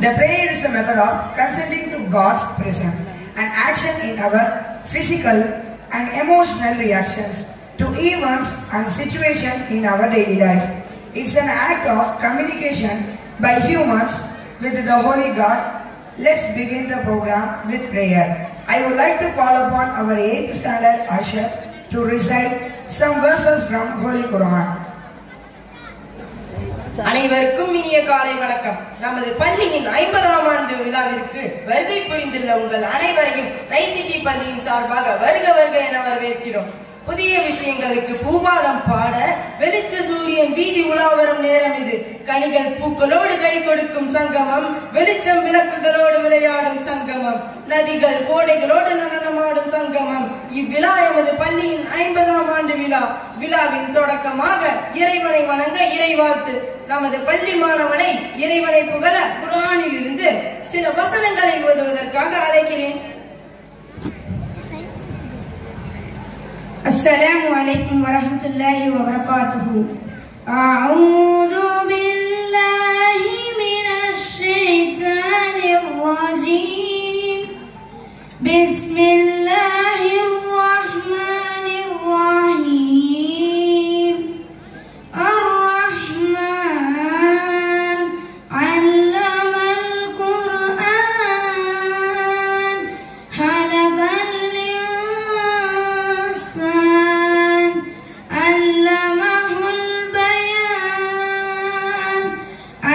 The prayer is a method of consenting to God's presence and action in our physical and emotional reactions to events and situations in our daily life. It's an act of communication by humans with the Holy God. Let's begin the program with prayer. I would like to call upon our 8th standard usher to recite some verses from Holy Quran. அனைவருக்கும் இனிய காலை வணக்கம். நமது பள்ளியின் 50ஆம் ஆண்டு விழாவிற்கு வருகை புரிந்துள்ள உங்கள் அனைவரையும் ரைசிட்டி பள்ளியின் சார்பாக வருக வருக என வரவேற்கிறோம். புதிய விஷயங்களுக்கு பூபாலம் பாட வெளிச்ச சூரியன் வீதி உலா வரும் நேரம் இது. கனிகள் பூக்களோடு கை கொடுக்கும் சங்கமம், வெளிச்சம் விளக்குகளோடு விளையாடும் சங்கமம், நதிகள் கோடைகளோடு நடனமாடும் சங்கமம். இவ்விழா எமது பள்ளியின் 50ஆம் ஆண்டு விழா. விழாவின் தொடக்கமாக இறைவனை வணங்க இறைவாழ்த்து. நமது பள்ளி மாணவனை இறைவனை புகழ குர்ஆனில் இருந்து சில வசனங்களை ஓதுவதற்காக அழைக்கிறேன். السلام عليكم ورحمة الله وبركاته. أعوذ بالله من الشيطان الرجيم. بسم الله الرحمن الرحيم. الرحمن علم القرآن خلق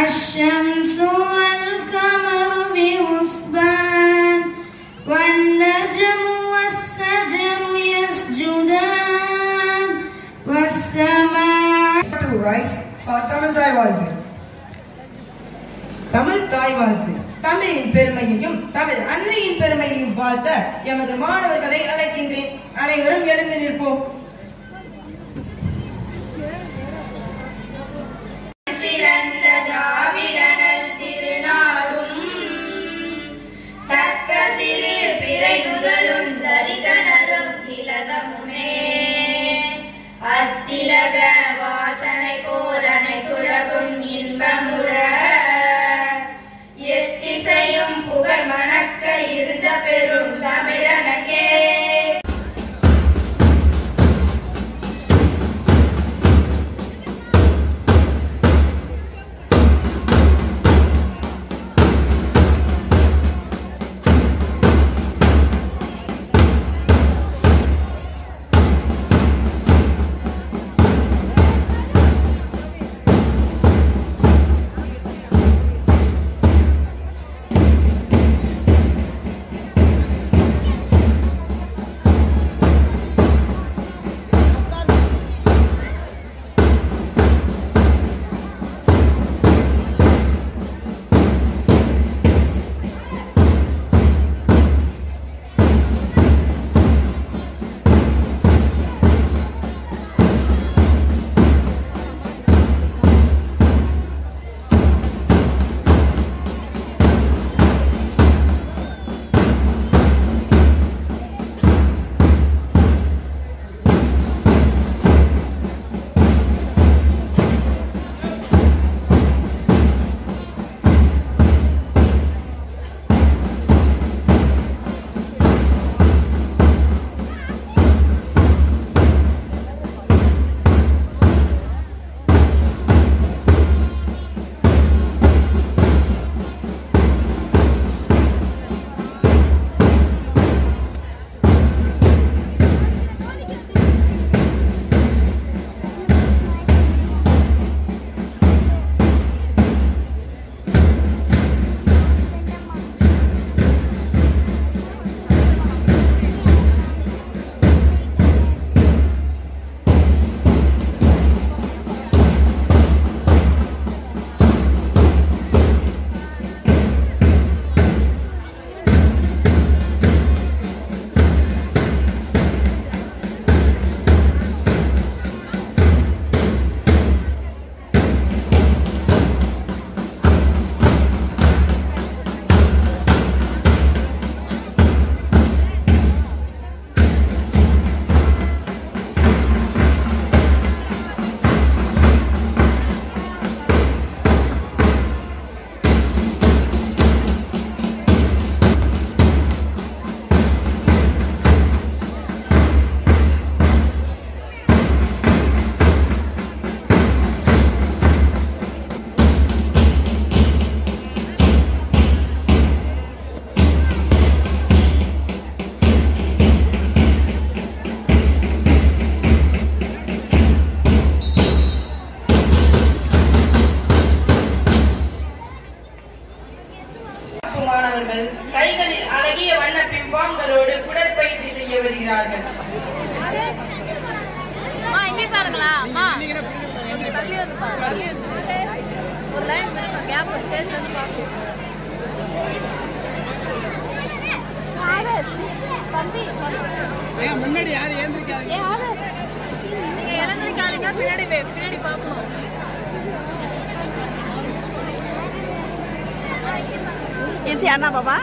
الشمس والقمر بحسبان والنجم والشجر يسجدان والسماء. To rise for Tamil Thai வாழ்த்து. தமிழ் தாய் வாழ்த்து. தமிழின் பெருமையையும் தமிழ் அன்னையின் பெருமையையும் வாழ்த்த எமது மாணவர்களை அழைக்கின்றேன். அனைவரும் எழுந்து நிற்போம். சிறந்த திராவிடனல் திருநாடும் தக்க சிறு பிறை முதலும் தரிதனரும் திலகமுமே அத்திலக வாசனை போல் அனைத்துலகும் இன்பமுற எத்திசையும் புகழ் மணக்க இருந்த பெரும் தமிழனக்கே. மாணவர்கள் கைகளில் அழகிய வண்ண பிம்பாங்களோடு உடற்பயிற்சி செய்ய வருகிறார்கள். முன்னாடி யாரு ஏந்திரிக்காதீங்க, பின்னாடி பாப்போம். அண்ணா பாப்பா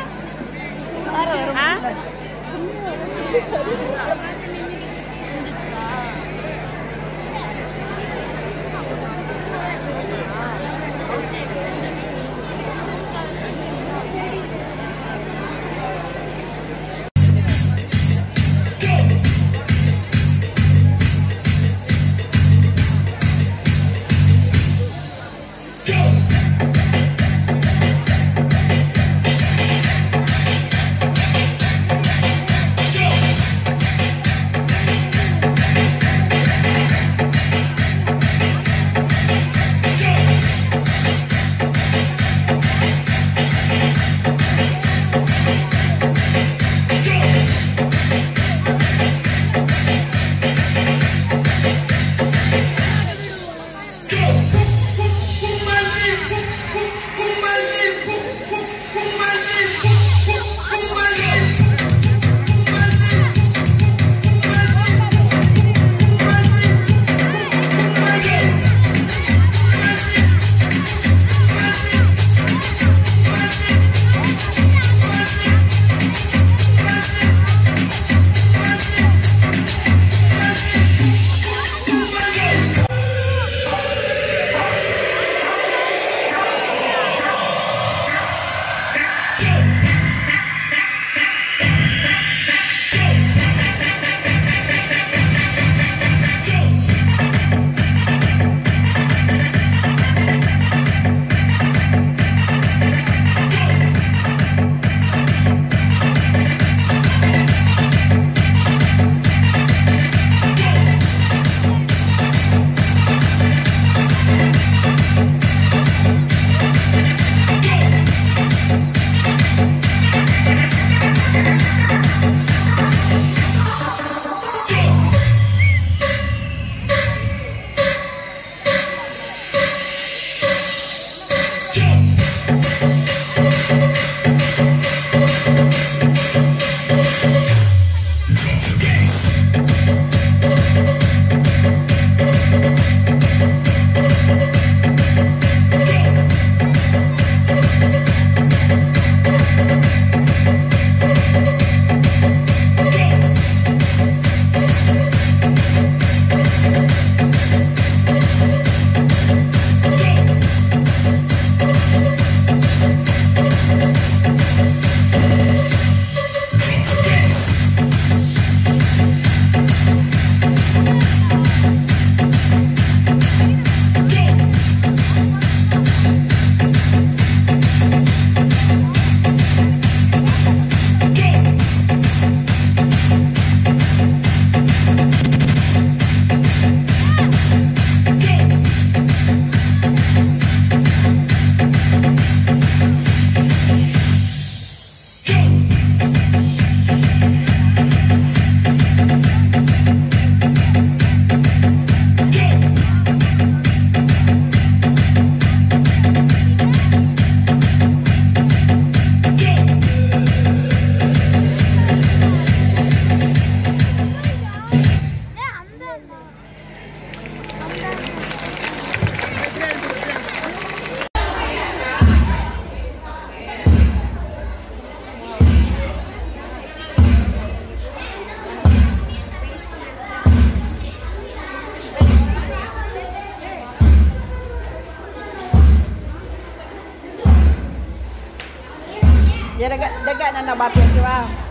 Dia dekat nak batin tu ah.